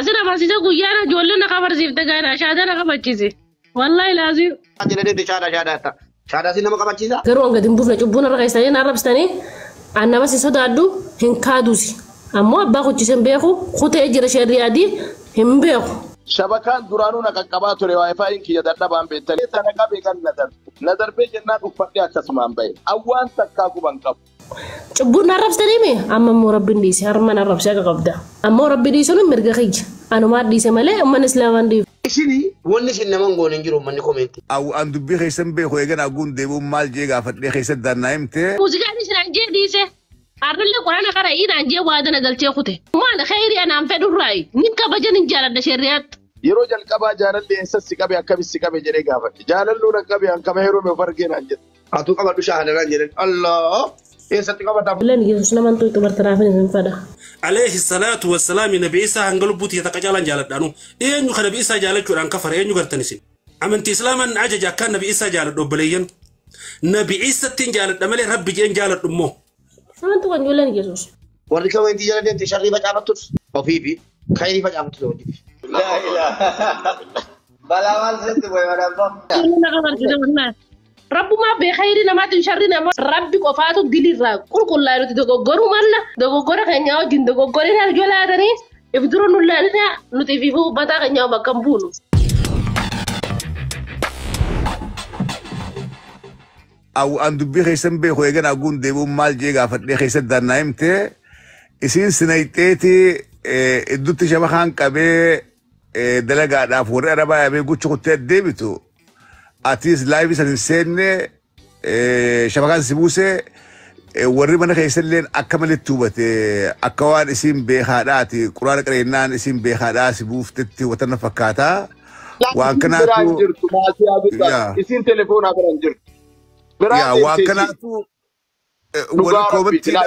سنة ما سيسا قيانا جولنا خبر زيف تقانا شهادنا خبر جيسي والله لازم أجل دي شهادة شهادة سينما كمان جيسا قرون قد نبوفنا جبونا رغيسانين عربستاني أنا بس يسودادو هنكادوسي أما باخو جيسن بيخو خوتي أجر شريادي هم بيخو شبكان دورانونا كقباتو رواي فاين كي يدرنا بام بيتلي تنقى بيكان ندر بيجنا كفتي أكسمان بي أوان تكاكو بانكب جبونا عربستاني مي أما مو ربي ديسي هرمان عربسا قبدا أما ربي ديسي مرقا خيج أنا ما ديسي مالي أما نسلامان ديف إسيني ونسي نمان قولن جيرو من كومنتي أو أن دبي خيسن بيخو يجن أقول ديبو مال جيغا فتلي خيسن دارنا إمتى موسيقى ديسي نانجي ديسي أرنلي قرانا قرأي نانجي وادنا قلتي أخوتي ما أنا خيري أنا أنفد الرأي نينكا بجن جالد شريات يرو جالكابا جالل لي إنسان سكابي أكابي سكابي جري غافت جالل لونا كابي أنكما هيرو مفرقين أنجد أتو كما بشاهد رانجل الله إنسان تكابا تابو لن يجيسوس نمان توي تبرترافين سنفادا عليه الصلاة والسلام نبي إيسا هنقلب بوتي يتقجالان جالد دانو إيه نيو خنبي إيسا جالد جوران كفر إيه نيو غرتنسين عمنت إسلاما عججا كان نبي إيسا جالد دوبليين نبي إيسا تين جالد أمالي ربي جين جالد أمو نمان تو كان جولان يجيسوس warri kawenti jala denti sharri facaafattus ofiifi khayri facaafattus hojii la ilaha balawan sitti boy madam إننا قبر كده والله رب ما بخير نما تشرنا ما ربي قفاتو دليرا كل لا تدغغرو مالنا دغغرا كنياو جين دغغرينا جولا دني ابدرو نلالنا نتيفيفو بتا كنياو بكمبونو أو أن دبي خيسن بيخو يجن أقول ديبو مال جيغا فتلي خيسن دارنا إمتى إسين سنايتيتي إدوتي شبخان كبي دلقا دافور أربا يبي قوتش قوتي ديبتو أتيس لايفي سنسين شبخان سيبوسي warri mana keessalleen akka malitti hubate akka waan isin beekaadhaati quraana qareenaan isin beekaadhaa si buuftetti watana fakkaata waan kanaatu isin telefoonaa biran jirtu yaa waan kanaatu warri koobattiidha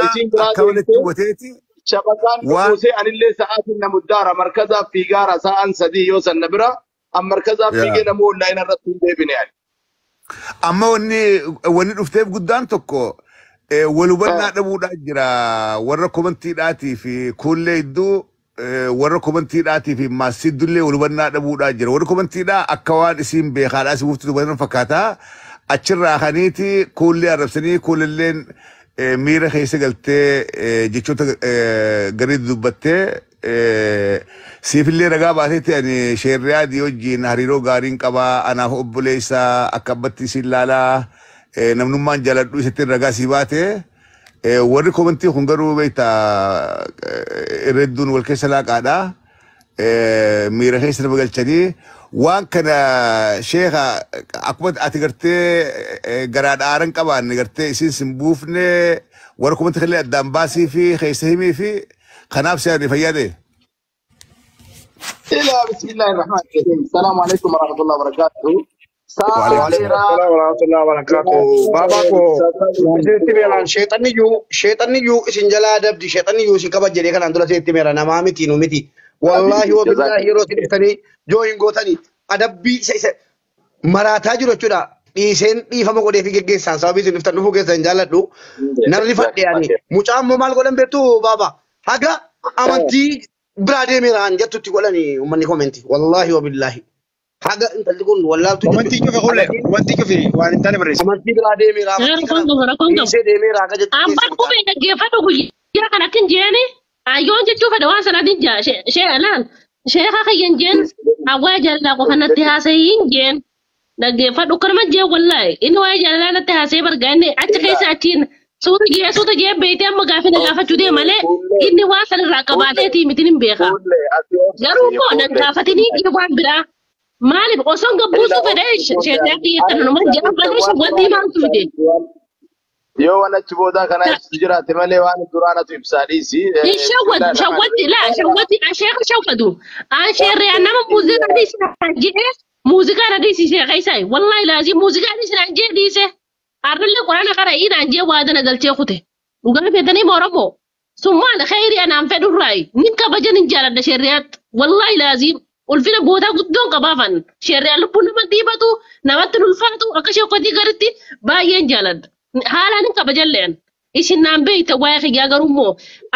akka malitti hubateeti shabakaan dhuusee anillee sa'aatiin na muddaara markazaaf fiigaara sa'aan sadii yoo sanna bira an markazaaf fiigee namuu onlaayina irratti hin deebine ani amma wanni dhufteef guddaan tokko walubannaa dhabuudhaa jira warra komantiidhaatii fi kuullee iddoo warra komantiidhaatii fi maasiddullee walubannaa dhabuudhaa jira warra komantiidhaa akka waan isiin beekaadhaa si buuftu dubbatan fakkaata achirraa kaniiti kuullee arrabsanii kuulleen miira keessa galtee jechoota garii dubbattee siifillee ragaa baateetti ani sheerriyaadii wajjiin hariiroo gaariin qabaa anaaf obboleessaa akka abbatti isin laalaa namnummaan jaaladhu isatti ragaa si baate warri komantii kun garuu beekta irredduun wal keessa laaqaadha miira keessa nama galchanii waan kana sheekha akkuma ati gartee garaadha aaran qabaanne gartee isin sin buufne warra komantii kallee addaan baasii fi keessa himii fi kanaaf seerri fayyade. بسم الله الرحمن الرحيم السلام عليكم ورحمة الله وبركاته وعليكم السلام ورحمة الله وبركاته باباكو سيتي ميران شيطاني يو اسن جلا دبدي شيطاني يو سن كبا جري كان اندلا سيتي ميران ما متي نو متي والله وبالله يروتي دفتني جوين غوتني ادبي سيس مراتا جرو چدا ديسن ديفما کو ديفي گيسان سابي سن دفتن نو گيسان جالدو نرلي فدي يعني مچام مال گولن بيتو بابا حاجه امنتي برادي ميران جتتي قولني ومني كومنتي والله وبالله حاجه انت اللي تقول والله كومنتي كيف اقول لك كومنتي كيف وانا تاني بريس كومنتي برادي ميران سيدي ميران ام باكو بين جيفاتو يا كان كن جيني ايون جتو فدوان سنادين جا شيء الان شيخ خيين جين اواجل لا كنتي هاسين جين da gefado karma je wallahi in waye jalala ta hase bargane a cikin satin su ta je bai ta magafi na gafa tude male inni wasan rakabate ti mitinin beka garu ko nan ta fatini ki ban bira mali ko son ga busu fedesh she ta ti tan no man jam bani shi wadi man tude yo wala chiboda kana sujira temale wan durana tu ibsadisi shawati la shawati a sheikh shawfadu a sheri anama muzika di je موسيقى رديسي شيء غيساي والله لازم موسيقى رديسي نانجي ديسي أرنلي قرآن قرأي نانجي وادنا قلتي أخوتي وقال في دني مورمو ثم أنا خيري أنا أنفد الرأي نينكا بجن نجالد شريات والله لازم والفينا بودا قدون قبافن شريات لبنا ما ديباتو نمتن الفاتو أكشي قدي قرتي باين جالد حالا نينكا بجن لين isin naan beeyta waa'ee kiyyaa garuu immoo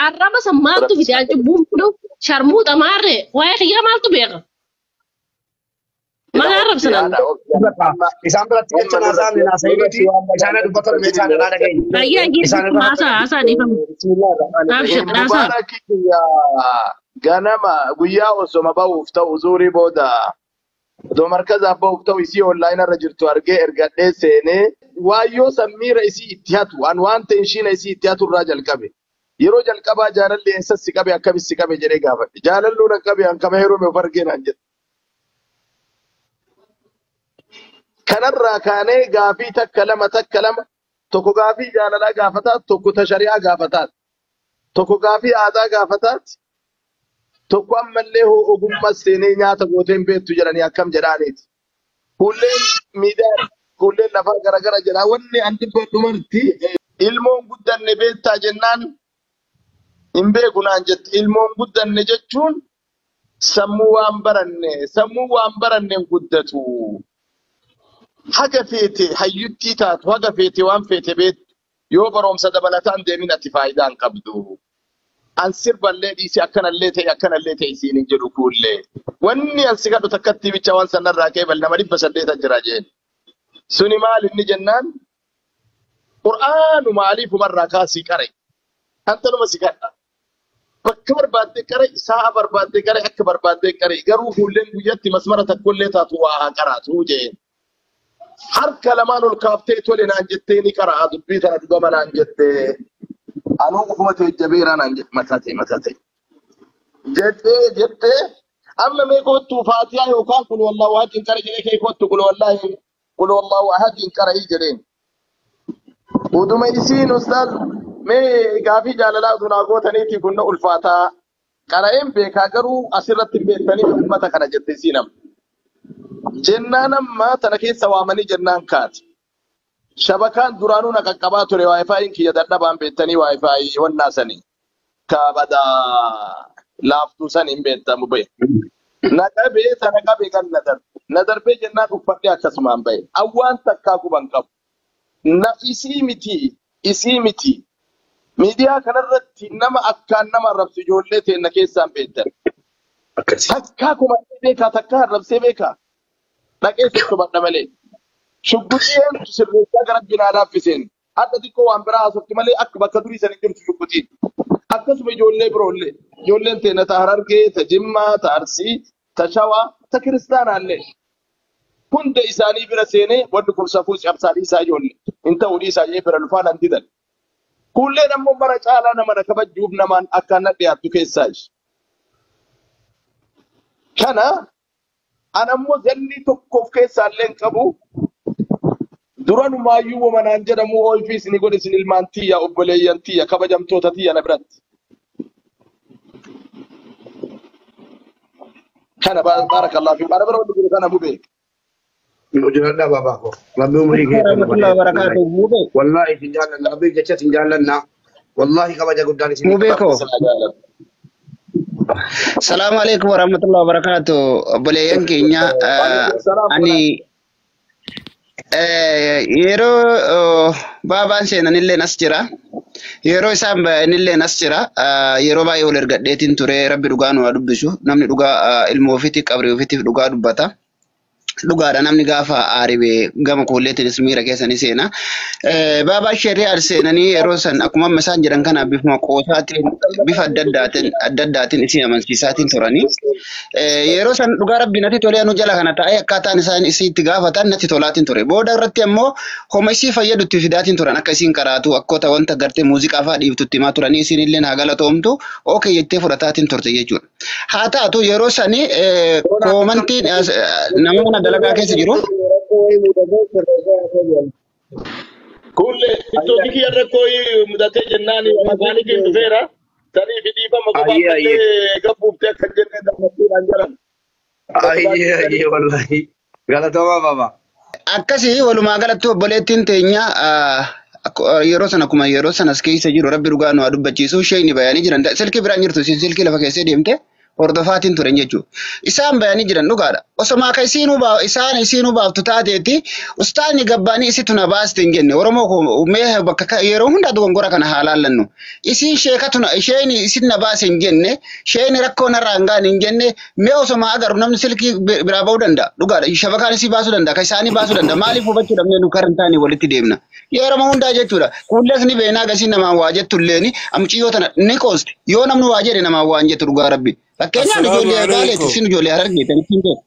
arraba san maaltu fide an cubbuun fudhu sharmuuxa maarree waa'ee kiyyaa maaltu beeka maal arrabsanan isaan biratti jecha naasaan naasayiniiti isaan dubbatan isaan irraa dhagaye ayyaa hiyyatti haasaa dhiifamu haasaa ganama guyyaa osoma ba'uuf ta'u zuurii booda do markazaaf ba'uuf ta'u isii online irra jirtu argee ergadhee seenee waayyoo sammiira isii itti hatu an waan ta'e ishiina isii itti hatu irraa jalqabe yeroo jalqabaa jaalalli eessas si qabe akkamis si qabe jedhee gaafadhe jaalalluun akkabe an kama heerume of argeenaan jedhe kanarraa kaanee gaafii takka lama tokko gaafii jaalalaa gaafataat tokko tashari'aa gaafataat tokko gaafii aadaa gaafataat tokko ammallee ogummaa seenee nyaata gooteen beektu jedhanii akkam jedhaaniiti kulleen miidiyaan kulleen lafa garagara jedha wanni an dubbadhumarti ilmoon guddanne beektaa jennaan hin beeku naan jette ilmoon guddanne jechuun sammuu waan baranne guddatu haga feete hayyuttii taatu haga feete waan feete beektu yoo baromsa dabalataan deemin ati faayidaan qabdu an sirballee dhiisi akkanallee ta'e isiin hin jedhu kullee wanni an si kadhu takkatti bicha waan sanarraa kee bal nama 800 jira jeen suni maal inni jennaan qur'aanu maaliif umarraa kaasii qare anta numa si kadha bakka barbaadde qare sa'a barbaadde qare akka barbaadde qare garuu kulleen guyyatti masmara takkollee taatu waa qaraatu jeen harka lamaan ol kaaftee tole naan jettee ni qaraa dubbii tana dhugama naan jettee anuu ufuma ta'e jabeeraa naan jette matate jettee amma mee kottu faatiyaa yookaan kul wallahu ahadin qara jedhee kee kottu kul wallahu ahadin qara jedheen uduma isiin ustaaz mee gaafii jaalalaa dunaa gootaniiti kunna ulfaataa qara'een beekaa garuu asirratti beektanii ummata kana jette isiinam jennaan amma tana keessa waamanii jennaan kaati shabakaan duraanuu na qaqqabaa ture waayifaayin kiyya dadhabaan beektanii waayifaayii wannaasanii kaabada laaftuu san hin beektamu bahe na qabee tana qabee kan na darbee jennaan uffadhee akkasumaan bahe awwaan takkaa kuban qabu na isii miti miidiyaa kanarratti nama akkaan nama arrabsu ijoollee teenna keessaan beektan takkaa kumattee beekaa takkaa arrabsee beekaa dhaqee sosobadha malee shugguxeen sirreessaa gara binaa laaffiseen hadda xiqqoo waan biraa haasofti malee akka bakka durii san hin jirtu shugguxiin akkasuma ijoollee biroollee ijoolleen teena ta Harargee ta Jimmaa ta Arsii ta Shawaa ta Kiristaanaallee hunda isaanii bira seenee wanni kun safuu cabsaa dhiisaa ijoollee hin ta'uu dhiisaa jee bira lufaan an didan kulleen ammoo bara caalaa nama na kabajuuf namaan akkaan na dhiyaattu keessaa kana anammoo zanni tokkoof keessaallee qabu duranumayyuu wamanaan jedhamu oolfiis ni godhe isin ilmaan tiyya obboleeyyan tiyya kabajamtoota tiyya na biratti kana barakallahu fi bara bara wanni kana mubee Ujuradha baba ko rabbi umri ke warahmatullahi wabarakatuh mube wallahi tinjalan rabbi jecha tinjalan na wallahi kabaja guddan isin mube ko Assalamu alaikum warahmatullahi wabarakatuh obboleeyyan keenya ani yeroo baabaan seenanillee nas jira yeroo isaan bayanillee nas jira yeroo baay'ee ol ergadheetiin ture rabbi dhugaa nu dubbisu namni dhugaa ilmoo ofiitiif qabrii ofiitiif dhugaa dubbata dhugaadha namni gaafa aaribe gama kolleetinis miira keessanii seena baabaa shari'aa seenanii yeroo san akkuma amma isaan jedhan kana bifuma qoosaatiin bifa adda addaatiin isin amansiisaatiin turanii yeroo san dhugaa rabbi natti tolee anu jala kana ta'ee akkaataan isaan isiitti gaafatan natti tolaatiin ture booda irratti ammoo homa isii fayyadutti fidaatiin turan akka isiin karaatu akkota wanta gartee muuziqaa fa'aa dhiiftutti himaa turanii isiin illee haa galatoomtu ookee jettee fudhataatiin turte jechuudha haa taatu yeroo sanii koomantiin namoota dalagaa keessa jiru kulle ittootii kiyya rakkoo mudatee jennaan maqaan kee dhufeera tanii fi dhiifama qofaatti gabbuuftee akka jenne dammattuudhaan jiran ayyee wallahi galatoomaa baba akkasii walumaa galatti obboleettiin teenya yeroo sana akkuma yeroo sanas keessa jiru rabbi dhugaa nu dubbachiisu isheen bayanii jiran silkii biraan jirtu silkii lafa keessee deemte hordofaatiin turan jechuudha. Isaan bayanii jiran dhugaadha. Osoma akka isinuu baaftu taateeti ustaani gabbaanii isitu na baaste hin jenne Oromoo mee bakka yeroo hunda dogongora kana haalaallannu. Isin sheekatuna isheen isin na baase hin jenne isheen rakkoo narraa hin gaane hin jenne mee osoma agaru namni silkii biraa ba'uu danda'a dhugaadha. Shabakaan isii baasuu danda'a kan isaanii baasuu danda'a maaliif hubachuu dhabnee nu karantaanii walitti deemna. Yeroo hundaa jechuudha. Kullees ni beenaa gasiin namaan waa jettulleeni amciyyoo tana ni qoosti. Yoo namni waa jedhe namaan waan jettu dhugaa rabbi. Fakkeenyaaf ijoollee baaleeti isin ijoollee harargeetan ittiin beeku.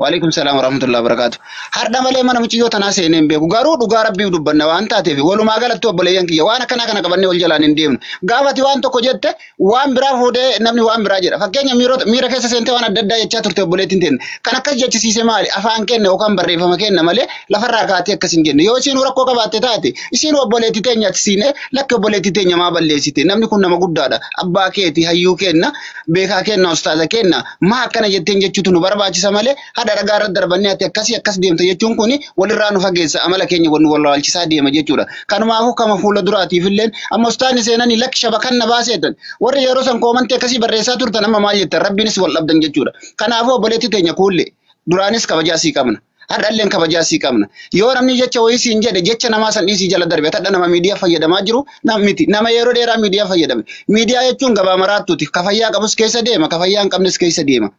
Waalaikum salaam warahmatullahi wabarakatuh. Harda malee mana muciyyoo tanaa seenee hin beeku. Garuu dhugaa rabbii dubbanna waan taateef walumaa galatti obboleeyyan kiyya waan akkana kana qabannee wal jalaan hin deemnu. Gaafati waan tokko jette waan biraa fuudhee namni waan biraa jedha. Fakkeenya miira keessa seentee waan adda addaa jechaa turte obboleettiin teenne. Kan akkas jechisiise maali? Afaan kenna yookaan barreeffama kenna malee lafarraa kaatee akkas hin jenne. Yoo isin rakkoo qabaatte taate isin obboleettii teenya siine lakki obboleettii teenya maa balleessite. Namni kun nama guddaadha. Abbaa keeti hayyuu kenna beekaa kenna ustaaza kenna maa akkana jetteen jechuutu nu barbaachisa malee daragaa darbanii ati akkas deemta jechuun kuni walirraa nu fageessa amala keenya wal walaalchisaa deema jechuudha. Kanumaafuu kama fuula duraatiif illee amma ustaani seenanii lakki shabakan na baaseetan warri yeroo san koomantee akkasii barreessaa turtan amma maal jettan rabbiinis wal dhabdan jechuudha. Kanaafuu obboleettii teenya kuulle duraanis kabajaa sii qabna. Hadhalleen kabajaa sii qabna. Yoo namni jecha wayii siin jedhe jecha namaa san dhiisii jala darbe tadha nama miidiyaa fayyadamaa jiru miti nama yeroo dheeraa miidiyaa fayyadame. Miidiyaa jechuun gabaa maraattuuti. Kafayyaa qabus keessa deema kafayyaa hin qabnes keessa deema.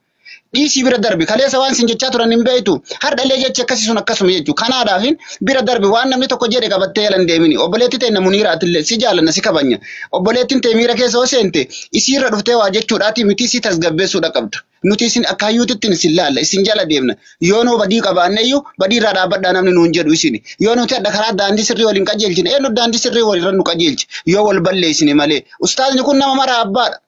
Dhiisii bira darbi kaleessa waan sin jechaa turan hin beektu hardhalee jecha akkasii sun akkasuma jechuudha. Kanaadhaafin bira darbi waan namni tokko jedhe qabattee yalan deemini. Obboleettii ta'e namu niiraatillee si jaalanna si kabanya. Obboleettiin ta'e miira keessa yoo seente isiirra dhuftee waa jechuudhaati miti si tasgabbeessuudha qabda. Nuti isin akka hayyuutitti isin laalla isin jala deemna. Yoo nuu badii qabaanneyyuu badii irraa dhaabbadhaa namni nuun jedhu isini. Yoo nuti adda karaa daandii sirrii waliin qajeelchine eenyu daandii sirrii walirra nu qajeelchi yoo wal balleessine malee. Ustaazni kun nama mara abbaadha.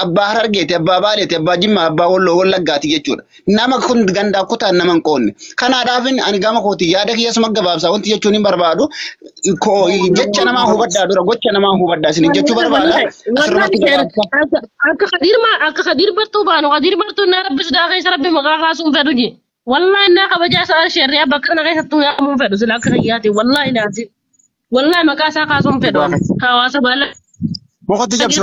Abbaa Harargeeti, abbaa Baaleeti, abbaa Jimmaa, abbaa Wallaggaati jechuudha. Nama kun gandaa kutaan nama hin qoonne. Kanaadhaafin ani gama kooti yaada kiyyasuma gabaabsaa wanti jechuun hin barbaadu. Jecha namaa hubadhaa dura gocha namaa hubadhaa isin jechuu barbaada. Akka Kadir bartuu baanu Kadir bartuu na rabbi sidaa keessa rabbi maqaa kaasuun fedhu je. Wallahi na kabajaa sa'a sherriyaa bakka kana keessattuu yaamuun fedhu sila akka kiyyaati. Wallahi naati. Wallahi maqaa isaa kaasuun fedhu. Hawaasa baala. Mukatti jabsi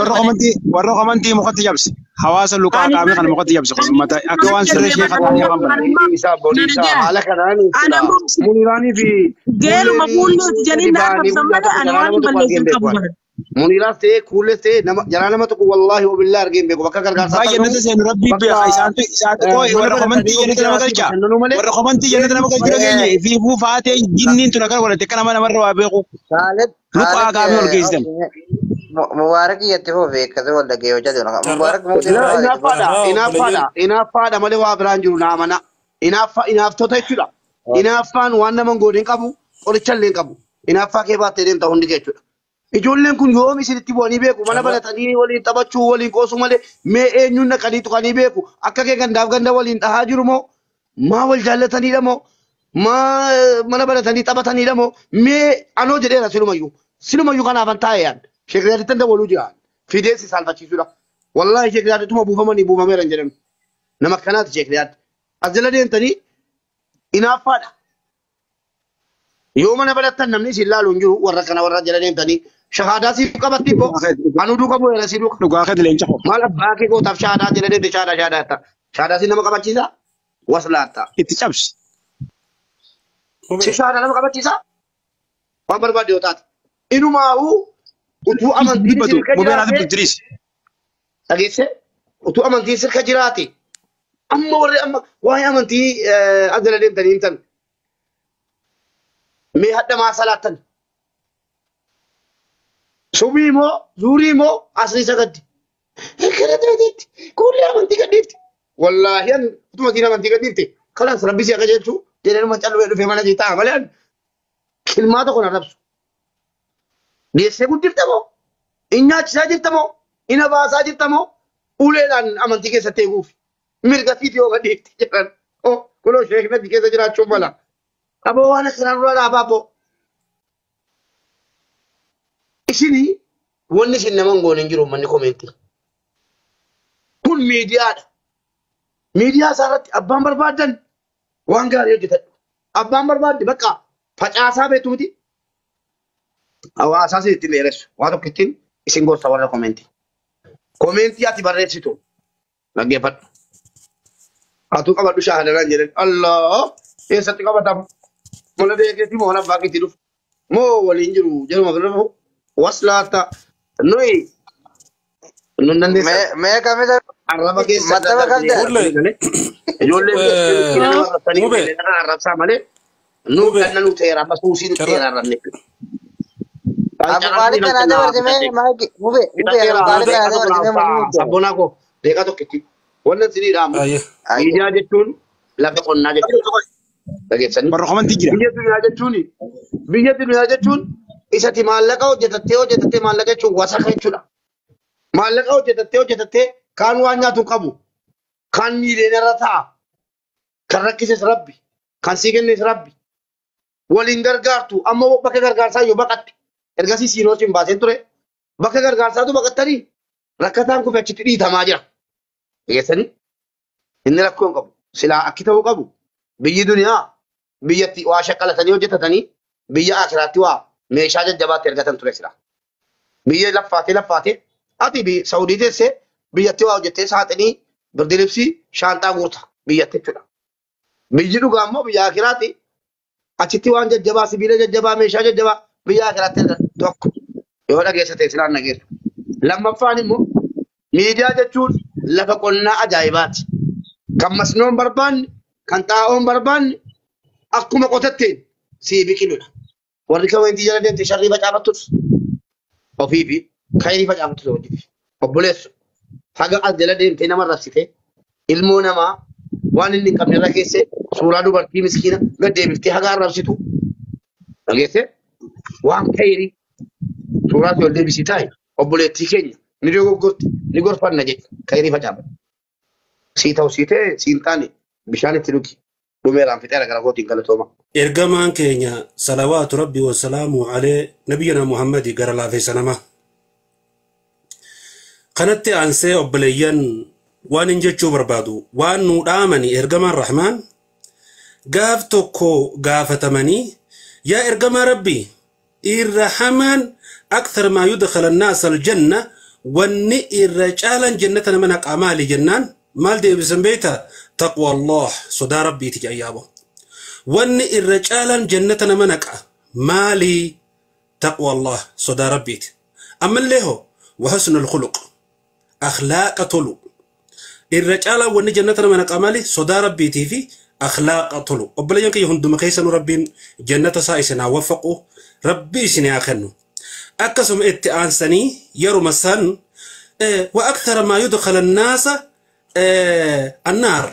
warra komantii mukatti jabsi hawaasa luqaa qaamee kana mukatti jabsi mata akka waan sirrii ishee qaban yaban isa boolisaa haala kanaan muniraanii fi geeluma fuulleeti janiin naaf sammada ani waan balleessin qabu muniraas ta'ee kuullees ta'ee jalaa nama tokko wallaahi wabillahi argeen beeku bakka gargaarsaa baay'ee natti seenu rabbii beeka isaatu qooyi warra komantii jennati nama galcha warra komantii jennati nama galchuu dhageenya fi buufaatee jinniin tuna gara godhatte akka namarra waa beeku luqaa qaamee ol geessitan. Mubarak yatti ho beekate wal dhagee hojjate Mubarak inaaffaadha malee waa biraan jiru naamana inaaftota jechuudha. Inaaffaan waan nama godhin qabu qorichallee hin qabu. Inaaffaa kee baattee deemta hundi jechuudha. Ijoolleen kun yoom isinitti bu'anii beeku mana baratanii waliin taphachuu waliin qoosuu malee mee eenyuun naqanii tuqanii beeku akka kee gandaaf ganda waliin dhahaa jiru moo maa wal jaallatanidha moo maa mana baratanii taphataniidha moo mee anoo jedheera silumayyuu kanaafan taa'e yaadda. Sheekriyaatti tan dabaluu jira. Fideessi saalfachiisuudha. Wallahi sheekriyaatti tuma buufamanii buufameera hin jedhamu. Nama akkanaati sheekriyaatti. As jala deemtanii inaaffaadha. Yoo mana barattan namni isin laalu hin jiru warra kana warra jala deemtanii shahaadaa siif qabatti boo anuu duuka bu'eera si duuka. Dhugaa keetti leenca qaba. Maal abbaa kee gootaaf shahaadaa jala deemte shahaadaa. Shahaadaa si nama qabachiisa? Waslaatta. Itti cabsi. Si shahaadaa nama qabachiisa? Waan barbaade yoo taate. Inumaa'uu utuu amantiin sirka jiraate dhageesse utuu amantiin sirka jiraate amma warri amma waa'ee amantii as jala deemtanii himtan mee hadda maa salaattan subii moo zuurii moo asrii sagaddi kana ta'etti kuullee amantii gadhiifte wallaahi an utuma siin amantii gadhiifte kalaas rabbi si akka jechuu jedhanii callee dhufee mana kee ta'a malee kilmaa tokko na rabsu deessee guddifte moo Inyaachisaa jirta moo ina baasaa jirta moo uleedhaan amantii keessatti eeguuf mirga fiitii yoo gadhiifte jedhan kunoo sheeknatti keessa jiraachuun mala aboo waan akkanaa dura dhaabaa boo isinii wanni isin nama hin goone hin jiru manni koomeentii kun miidiyaadha miidiyaa isaarratti abbaan barbaadan waan gaarii hojjetadhu abbaan barbaadde bakka facaasaa beektu miti hawaasaa isin ittiin dheeressu waa tokko ittiin isin gorsa warra koomeentii ati barreessitu نجيبت أتوقع بعد شهر لنا جل الله إيه ستة كبتم ولا ده كذي مو أنا باقي تلو مو ولا ينجرو جرو مغرب وصلاتا نوي نندي मैं कभी तो عربا كيس मतलब कर दे يقول لي عرب سامله نو كنا نو تيرا بس وسين تيرا رنك अब बारिश में आने वाले में मैं मुबे बारिश में आने वाले में मैं sabona ko देखा तो कितनी wannan sini da mu ija jechuun lafa qonnaa jechuudha dhageessanii Warra komantii jira. biyya dunyaa jechuun isati maallaqa hojjetattee maallaqa jechuun wasaqa jechuudha maallaqa hojjetattee kaan waan nyaatu qabu kaan miileenarra ta'a kan rakkises rabbi kan sii kennes rabbi waliin gargaartu amma bakka gargaarsaa yoo baqatte ergasii siinoo siin baaseen ture bakka gargaarsaatu baqattanii rakkataan kufe achitti dhiitamaa jira dhageessanii inni rakkoon qabu silaa akki ta'uu qabu biyyi duniyaa biyyatti waa shaqqalatanii hojjetatanii biyya akiraatti waa meeshaa jajjabaatti ergatan ture silaa biyya laffaatee ati saudii teessee biyyatti waa hojjettee saaxinii birdilibsii shaanxaa guuta biyyatti jechuudha biyyi dhugaa immoo biyya akiraatti achitti waan jajjabaa sibiila jajjabaa meeshaa jajjabaa biyya akiraatti tokko yoo dhageessate silaan dhageessu lammaffaan immoo miidiyaa jechuun lafa qonnaa ajaa'ibaati kan masnoon barbaanne kan xaa'oon barbaanne akkuma qotatteen sii biqiludha warri kawantii jala deemte sharrii facaafattus ofii fi khayrii facaafattus hojjetu obboleessu haga as jala deemte nama rabsite ilmoo namaa waan inni hin qabne irra keesse suuraa dubartii miskiina gad deebiftee haga arrabsitu dhageesse waan khayrii suuraa si ol deebisii taa'e obboleettii keenya ni dogoggorti ni gorfanna jedhe khayrii facaafatu sii ta'u sii ta'e siin taane bishaan itti dhugi dhumeeraan fixeera gara kootiin galatooma. Ergamaan keenya salawaatu rabbi wa salaamu alee nabiyana Muhammadi gara laafeessa nama. Kanatti aansee obboleeyyan waan hin jechuu barbaadu waan nuu dhaamani ergamaan rahmaan gaaf tokko gaafatamanii yaa ergamaa rabbi irra hamaan akthar maa yudkhala annaasa aljanna wanni irra caalan jannata nama naqaa maali jennaan maal deebisan beektaa taqwa Allah sodaa rabbiiti jayyaabo wanni irra caalan jannata nama naqa maali taqwa Allah sodaa rabbiiti ammallee ho wa husnul khuluq akhlaaqa tolu irra caalan wanni jannata nama naqa maali sodaa rabbiitii fi akhlaaqa tolu obboleeyyan kiyya hunduma keessanu rabbiin jannata isaa isinaa waffaqu rabbi isinaa kennu akkasuma itti aansanii yeruma san wa akthara maa yudkhala annaasa النار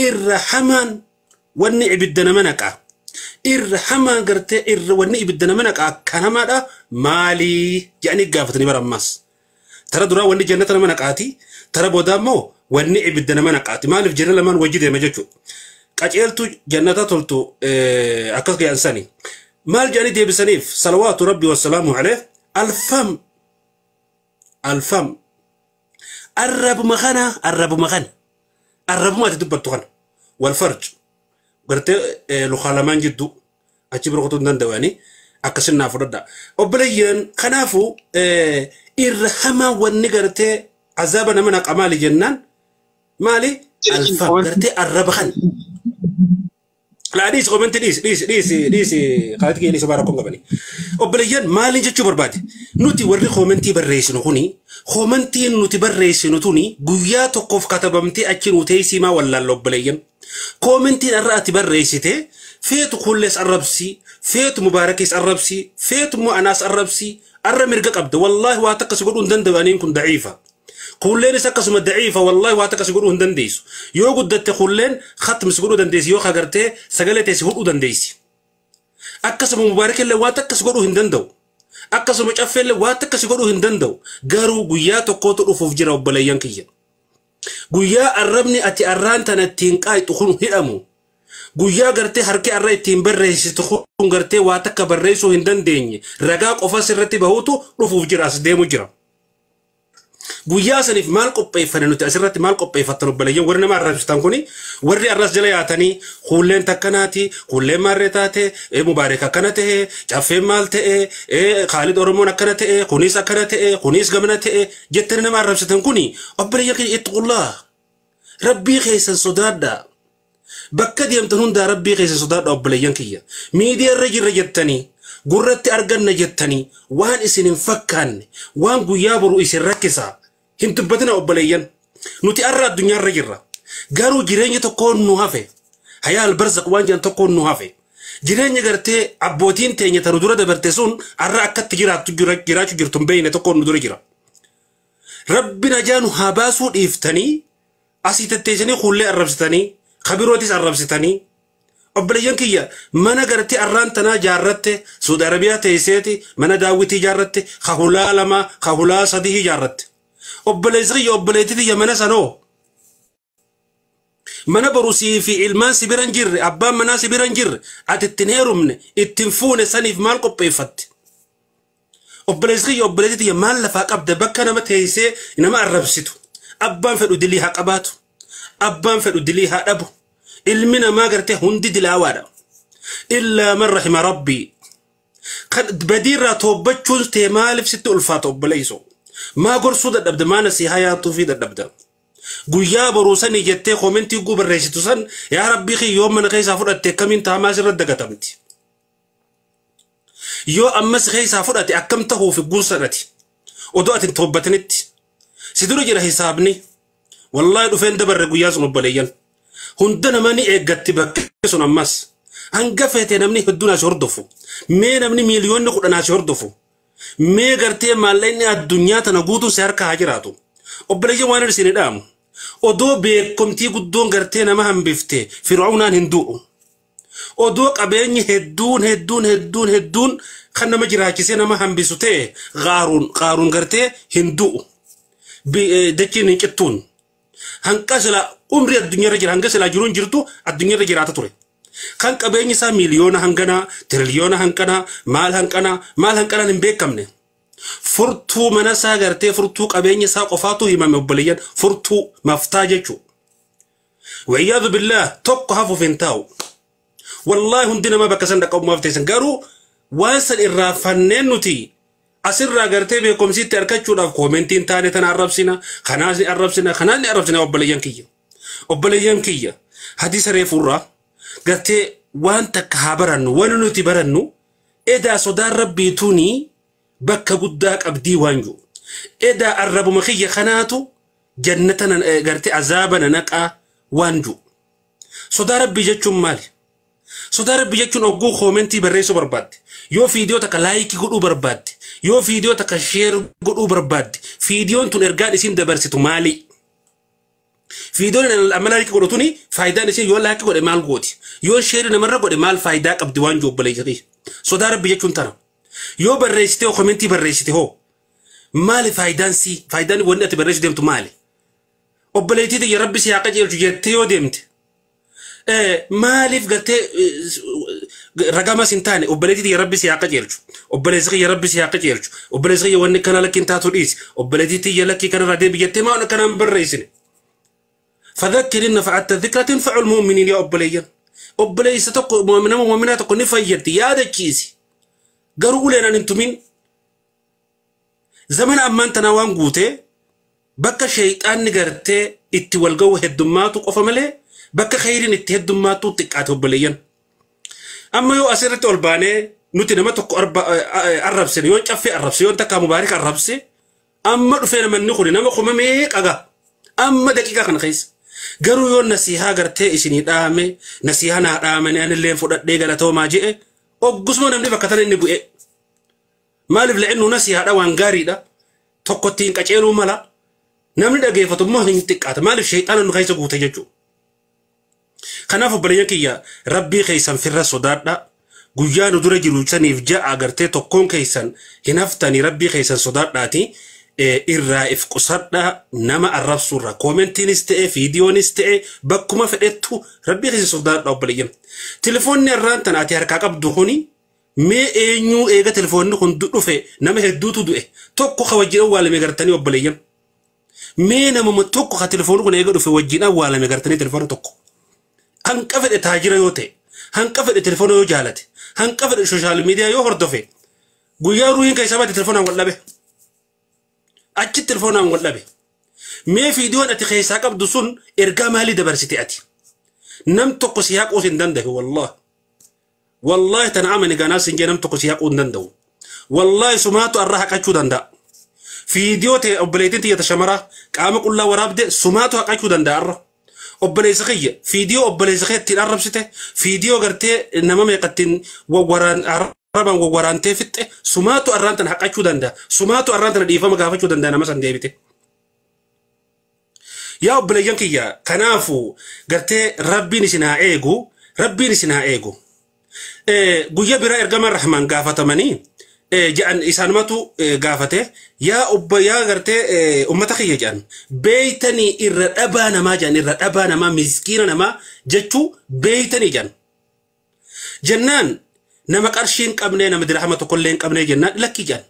إرحمان وني عبدنا منك إرحمان قرت وني عبدنا منك كان ماذا مالي يعني قافتني برماس ترى درا وني جنتنا منك آتي ترى بودامو وني عبدنا منك آتي مالي في جنة لمن وجد ما جتو كأجلتو جنة تلتو أكثر إنساني مال جاني دي بسنيف صلوات ربي والسلام عليه الفم الرب مخانا الرب ما تدبر تخان والفرج قرت لخالمان جدو أجيب رقطو ندواني أكسرنا فردا وبليان خنافو إرحما والنقرت عذابنا من أقمال جنان مالي الفم قرت الرب خان لا ديس كومنت ديس خالتك ليس باركم قبني وبليان مالي جتشو برباد نوتي وري كومنتي بريسنو هوني كومنتي نوتي بريسنو توني غويا توقف كتبمتي اكينو تيسيما ولا لوبليان كومنتي الراتي بريسيتي فيت كلس الربسي فيت مباركيس الربسي فيت مو اناس الربسي الرمرق قبد والله واتقس يقولون دندوانين كن ضعيفه كلين سكسم ضعيفه والله واتقس يقولون دنديس يو قدت كلين ختم سيقولوا دنديس يو خغرتي سغلتي سيقولوا دنديس اكسم مبارك اللي واتقس يقولوا هندندو اكسم مچفل اللي واتقس يقولوا هندندو غارو غيا تقوتو دفوف جرا وبليان كيه غيا الربني اتي ارانتنا تينقاي تخون هدمو غيا غرتي حركي اري تيم بريس تخون غرتي واتق بريسو هندندني رغا قفا سرتي بهوتو دفوف جرا اس ديمو جرا guyyaa saniif maal qopheeffane nuti asirratti maal qopheeffatan obboleeyyan warri nama arrabsitan kuni warri arras jala yaatanii hulleen takkanaati hulleen maarree taate mubaarak akkana ta'e caffeen maal ta'e Khalid Oromoon akkana ta'e kunis gamana ta'e jettanii nama arrabsitan kuni obboleeyyan keenya ittaqullah rabbii keessan sodaadha bakka deemtan hundaa rabbii keessan sodaadha obboleeyyan kiyya miidiyaa irra jirra jettanii gurratti arganna jettanii waan isin hin fakkaanne waan guyyaa boru isin rakkisa hin dubbatina obboleeyyan nuti arra addunyaa irra jirra garuu jireenya tokkoon nu hafe hayaa albarzaq waan jedhan tokkoon nu hafe jireenya gartee abbootiin teenya tanu dura dabarte sun arra akkatti jiraachuu jirtu hin beeyne tokkoon nu dura jira rabbi najaa nu haa baasuu dhiiftanii asii tetteessanii hullee arrabsitanii kabirootis arrabsitanii obboleeyyan kiyya mana gartee arraan tanaa jaarratte Saudi Arabiyaa teesseeti mana daawwitii jaarratte kahulaa lama kahulaa sadii jaarratte obboleettiyya mana sanoo mana barusii fi ilmaan sibiran jirre abbaan manaa sibiran jirre ati ittiin heerumne ittiin fuune saniif maal qopheeffatte obboleettiyya maal lafaa qabda bakka nama teessee nama arrabsitu abbaan fedhu dilii haa qabaatu abbaan fedhu dilii haa dhabu ilmi namaa gartee hundi dilaawaadha illaa man rahima rabbii kan badiirraa toobbachuun tee maaliif sitti ulfaata obboleeyso maa gorsuu dadhabda maa nasiihaa yaattuu fi dadhabda guyyaa boruusanii jettee koomentii guu barreessitu san yaa rabbii kiyyoo mana keessaa fudhatte akkamiin taamaas irra dagatamti yoo ammas keessaa fudhate akkam tahuuf guursadhati odoo atin toobbatanitti si dura jira hisaabni wallaahi dhufeen dabarre guyyaa sun obboleeyyan hunda namani eeggatti bakke sun ammas hanga feete namni hedduun as hordofu mee namni miiliyoonni 10 as hordofu mee gartee maallaqni addunyaa tana guutuun si harka haa jiraatu obboleeyyan waan isin dhaamu odoo beekomtii guddoon gartee nama hambifte fir'aunaan hin du'u odoo qabeenyi hedduun kan nama jiraachisee nama hambisu ta'e qaaruun gartee hin du'u dachiin hin qixxuun hanqasila umri addunyaa jira hanqasila jiruun jirtu addunyaa jiraata ture kan qabeenyi isaa miliyoona hangana tiriliyoona hangana maal hangana hin beekamne furtuu mana isaa gartee furtuu qabeenyi isaa qofaatu himame obboleeyyan furtuu maftaa jechuu wayyaadu billah tokko hafuuf hin taa'u wallahi hundi nama bakka san dhaqabumaaf teessan garuu waan san irraa fanneen nuti asirraa gartee beekomsiitti argachuudhaaf koomentiin taane tana arrabsina kanaas ni arrabsina obboleeyyan kiyya hadiisa reefuurraa gartee waan takka haa barannu waan nuti barannu edaa sodaan rabbiituunii bakka guddaa qabdii waan jiru edaa arrabuma kiyya kanaatu jannatan gartee azaabana naqaa waan jiru sodaa rabbii jechuun maali sodaa rabbii jechuun ogguu koomentii barreessuu barbaadde yoo fiidiyoo takka laayikii godhuu barbaadde yoo fiidiyoo takka sheer godhuu barbaadde fiidiyoon tun ergaan isin dabarsitu maali fiidiyoon amma laayikii godhatuni faayidaan isin yoo laayikii godhe maal gooti yoo sheer namarra godhe maal faayidaa qabdi waan jiru obboleeyyan sodaa rabbii jechuun tana yoo barreessite yoo koomentii barreessite hoo maali faayidaan wanni ati barreessu deemtu maali obboleettii ya rabbi si haa qajeelchu jettee yoo deemte maaliif gartee ragama sintaane obboleettii ya rabbi si haa qajeelchu obboleessi ya rabbi si haa qajeelchu obboleessi ya wanni kana lakkiin taatu dhiisi obboleettii ya lakkii kana raadee biyyatee maa kana hin barreessine fadhakkir in nafa'atta dhikra tanfa'u al-mu'miniin ya obboleessa tokko mu'minaa tokko ni fayyaddi yaadachiisi garuu uleenan hin tumin zamana ammaan tanaa waan guutee bakka shayxaanni gartee itti walga'u heddummaatu qofa malee bakka khayriin itti heddummaatu xiqqaate obboleeyyan amma yoo asirratti ol baanee nuti nama tokko arrabsine yoo caffee arrabse yoo takka mubaarik arrabse amma dhufee namanni kun nama kuma meeqaga amma daqiiqaa kana keessa garuu yoo nasiihaa gartee isinii dhaame nasiihaa naa dhaamanii anillee fudhadhee galatoomaa je'e oggusuma namni bakka tana inni bu'e maaliif la'innu nasiihaadha waan gaariidha tokkottiin qaceeluu mala namni dhageeffatummaa hin xiqqaata maaliif shayxaana nu keessa guute jechuudha kanaaf obboleeyyan kiyya rabbii keessan firra sodaadha guyyaa nu dura jiru saniif ja'a agartee tokkoon keessan hin haftanii rabbii keessan sodaadhaati irraa if qusadha nama arrabsuurra koomentiinis ta'e fiidiyoonis ta'e bakkuma fedhettu rabbii keessan sodaadha obboleeyyan telefoonni irraan tan ati harkaa qabdu kuni mee eenyuu eega telefoonni kun dhufe nama hedduutu du'e tokko kawajjidhan waalame gartanii obboleeyyan مين ممتوك خا تلفون كنا يقدر في وجهنا ولا مقرتني تلفون توك هنقفل تاجر يوتي هنقفل تلفون يو جالتي هنقفل السوشيال ميديا يو هردفي قيارو هين كيسابات التلفون عن ولا به أجد التلفون عن ولا به ما في دون أتخيس عقب دسون إرجع مالي دبرستي أتي نم تقصياك أوسن دنده والله تنعمني جناس إن نم تقصياك أوسن دنده والله سمعتوا الرحك أشود دندا فيديو تي أبليتين تي تشمرة قام كل ورابد سمعتوا أشود دندا أبليسخية فيديو أبليسخية تنعرب سته فيديو قرتي إنما ميقتين ووران عربا ووران تفت سمعتوا الرانتن حق أشود دندا سمعتوا الرانتن ديفا مقافة أشود دندا مثلا ديبته يا أبليان كيا كنافو قرتي ربي نسنا إيجو قويا برا إرقام الرحمن قافة مني جان إسانماتو قافته يا أبا يا غرتي أمتخي جان بيتني إرأبانا ما جان إرأبانا ما مسكينا ما جتو بيتني جان جنان نما قرشين قبني نما درحمة كلين قبني جنان لكي جان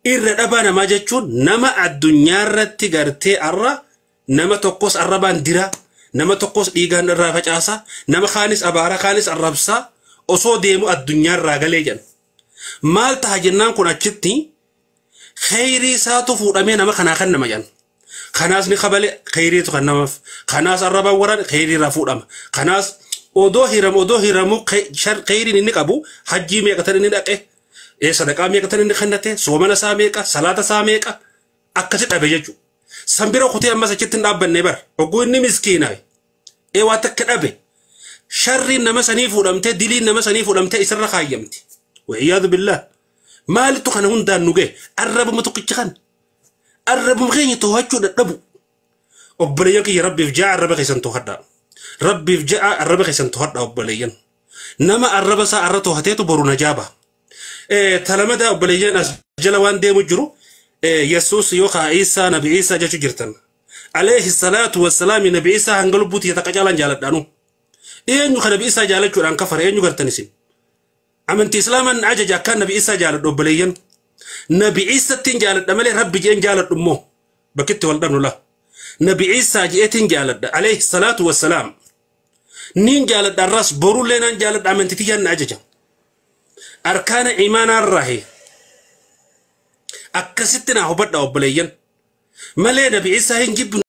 إرأبانا ما جتو نما الدنيا رتي غرتي أرى نما تقوس أربان ديرا نما تقوس إيغان الرافج آسا نما خانس أبارا خانس الربسا أصو ديمو الدنيا راغلي جان مال تهجنان كنا جتني خيري ساتو فورامي نما خنا مجان خناس نخبل خيري تخنا خناس الربا وران خيري رفورام خناس أودو هيرمو شر خيري ننقبو حجي ميقتن ننقه صدقا ميقتن نخنته سومنا ساميقا صلاة ساميقا أكسد أبيجو سنبيرو خطي أما سجتن أبن نبر وقوين نمسكيناي واتك أبي شر نما سنيفو لمته دلي نما سنيفو لمته إسر خايمتي وعياذ بالله ما لتخن هون دان نجى الرب ما تقيتخن الرب مغني توهجو الرب أبليك يا ربي فجاء الرب خيسن توهدا ربي فجاء الرب خيسن توهدا أبليين نما الرب سأرته هتيتو برو نجابة تلمد أبليين أجلوان ديم جرو يسوس يوخا عيسى نبي عيسى جاتو جرتن عليه الصلاة والسلام نبي عيسى هنقلب بوتي يتقجالان جالت دانو إيه نخ نبي عيسى جالت جران كفر إيه نقرتنسين أمنتي إسلاما عجج كان نبي عيسى جالت أبليين نبي عيسى تنجالت أمالي ربي جين جالت أمه بكت والدن الله نبي عيسى جيتين جالت عليه الصلاة والسلام نين جالت الراس برو لنا جالت أمنتي تيجان عجج أركان إيمان الرهي أكستنا هبط أبليين مالي نبي عيسى هنجيب